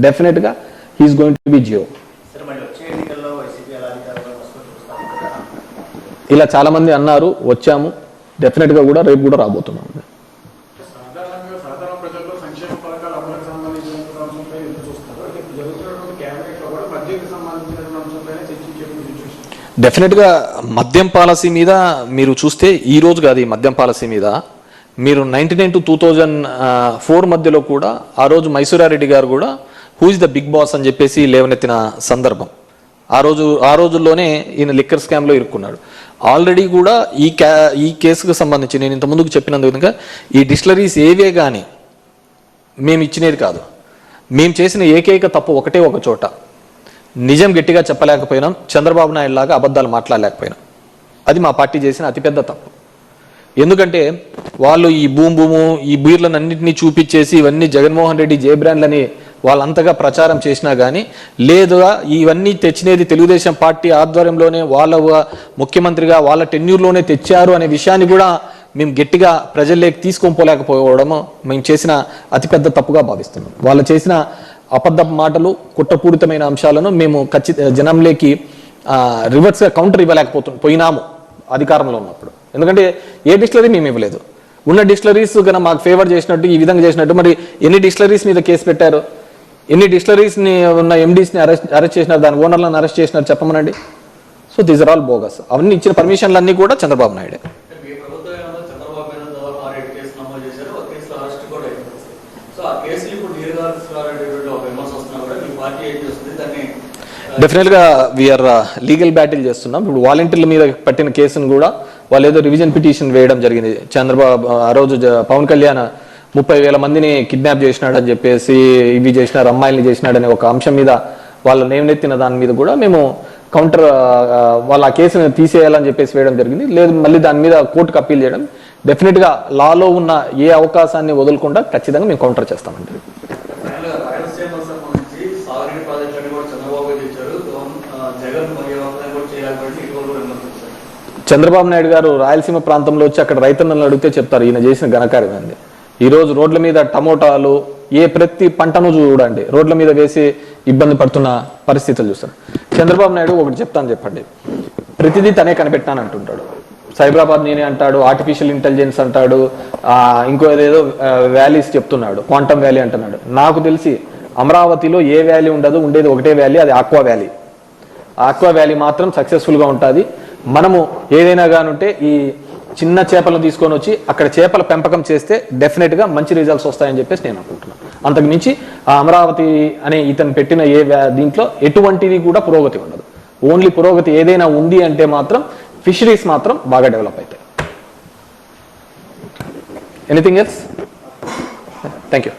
డెఫినెట్గా he is going to be zero. ఇలా చాలామంది అన్నారు, వచ్చాము, డెఫినెట్గా కూడా రేపు కూడా రాబోతున్నాం. డెఫినెట్గా మద్యం పాలసీ మీద మీరు చూస్తే ఈ రోజు కాదు, ఈ మద్యం పాలసీ మీద మీరు 1999 to 2004 మధ్యలో కూడా ఆ రోజు మైసూరారెడ్డి గారు కూడా who is the big boss అని చెప్పేసి లేవనెత్తిన సందర్భం. ఆ రోజుల్లోనే ఈయన లిక్కర్ స్కామ్లో ఇరుక్కున్నాడు. ఆల్రెడీ కూడా ఈ కేసుకు సంబంధించి నేను ఇంత ముందుకు చెప్పినందుకు ఈ డిస్టిలరీస్ ఏవే కానీ మేము ఇచ్చినది కాదు. మేము చేసిన ఏకైక తప్పు ఒకటే ఒక చోట, నిజం గట్టిగా చెప్పలేకపోయినాం, చంద్రబాబు నాయుడు లాగా అబద్ధాలు మాట్లాడలేకపోయినాం. అది మా పార్టీ చేసిన అతిపెద్ద తప్పు. ఎందుకంటే వాళ్ళు ఈ భూము ఈ బీర్లను అన్నింటినీ చూపించేసి ఇవన్నీ జగన్మోహన్ రెడ్డి జే బ్రాండ్లని వాళ్ళంతగా ప్రచారం చేసినా కానీ లేదుగా ఇవన్నీ తెచ్చినది తెలుగుదేశం పార్టీ ఆధ్వర్యంలోనే వాళ్ళ ముఖ్యమంత్రిగా వాళ్ళ టెన్యూర్లోనే తెచ్చారు అనే విషయాన్ని కూడా మేము గట్టిగా ప్రజల్లోకి తీసుకొని పోలేకపోవడము మేము చేసిన అతిపెద్ద తప్పుగా భావిస్తున్నాం. వాళ్ళు చేసిన అబద్ధ మాటలు, కుట్రపూరితమైన అంశాలను మేము జనంలోకి రివర్స్గా కౌంటర్ పోయినాము అధికారంలో ఉన్నప్పుడు. ఎందుకంటే ఏ డిస్టిలరీ మేము ఇవ్వలేదు. ఉన్న డిస్టిలరీస్ కన్నా మాకు ఫేవర్ చేసినట్టు ఈ విధంగా చేసినట్టు మరి ఎన్ని డిస్టిలరీస్ మీద కేసు పెట్టారు, ఎన్ని డిస్టిలరీస్ని ఉన్న ఎండీస్ని అరెస్ట్ చేసినారు, దాని ఓనర్లను అరెస్ట్ చేసినారు చెప్పమనండి. So these are all bogus. అవన్నీ ఇచ్చిన పర్మిషన్లు అన్నీ కూడా చంద్రబాబు నాయుడే. డెఫినెట్గా వీఆర్ లీగల్ బ్యాటిల్ చేస్తున్నాం. ఇప్పుడు వాలంటీర్ల మీద పట్టిన కేసును కూడా వాళ్ళు ఏదో రివిజన్ పిటిషన్ వేయడం జరిగింది. చంద్రబాబు ఆ రోజు పవన్ కళ్యాణ్ 30,000 మందిని కిడ్నాప్ చేసినాడని చెప్పేసి, ఇవి చేసినారు, అమ్మాయిల్ని చేసినాడనే ఒక అంశం మీద వాళ్ళు నేవనెత్తిన దాని మీద కూడా మేము కౌంటర్ వాళ్ళ ఆ కేసును తీసేయాలని చెప్పేసి వేయడం జరిగింది. లేదు మళ్ళీ దాని మీద కోర్టుకు అప్పీల్ చేయడం. డెఫినెట్గా లాలో ఉన్న ఏ అవకాశాన్ని వదలకుండా ఖచ్చితంగా మేము కౌంటర్ చేస్తామండి. చంద్రబాబు నాయుడు గారు రాయలసీమ ప్రాంతంలో వచ్చి అక్కడ రైతన్నలను అడిగితే చెప్తారు ఈయన చేసిన ఘనకార్యం అంది. ఈరోజు రోడ్ల మీద టమోటాలు ప్రతి పంటను చూడండి రోడ్ల మీద వేసి ఇబ్బంది పడుతున్న పరిస్థితులు చూస్తారు. చంద్రబాబు నాయుడు ఒకటి చెప్తాను చెప్పండి, ప్రతిదీ తనే కనిపెట్టాను అంటుంటాడు. సైబరాబాద్ నేనే అంటాడు, ఆర్టిఫిషియల్ ఇంటెలిజెన్స్ అంటాడు, ఇంకో ఏదేదో వ్యాలీస్ చెప్తున్నాడు, క్వాంటమ్ వ్యాలీ అంటున్నాడు. నాకు తెలిసి అమరావతిలో ఏ వ్యాలీ ఉండదు, ఉండేది ఒకటే వ్యాలీ, అది ఆక్వా వ్యాలీ. ఆక్వా వ్యాలీ మాత్రం సక్సెస్ఫుల్గా ఉంటుంది. మనము ఏదైనా కానుంటే ఈ చిన్న చేపలను తీసుకొని వచ్చి అక్కడ చేపల పెంపకం చేస్తే డెఫినెట్గా మంచి రిజల్ట్స్ వస్తాయని చెప్పేసి నేను అనుకుంటున్నాను. అంతకు మించి ఆ అమరావతి అనే ఇతను పెట్టిన దీంట్లో ఎటువంటిది కూడా పురోగతి ఉండదు. ఓన్లీ పురోగతి ఏదైనా ఉంది అంటే మాత్రం ఫిషరీస్ మాత్రం బాగా డెవలప్ అవుతాయి. Anything else? Thank you.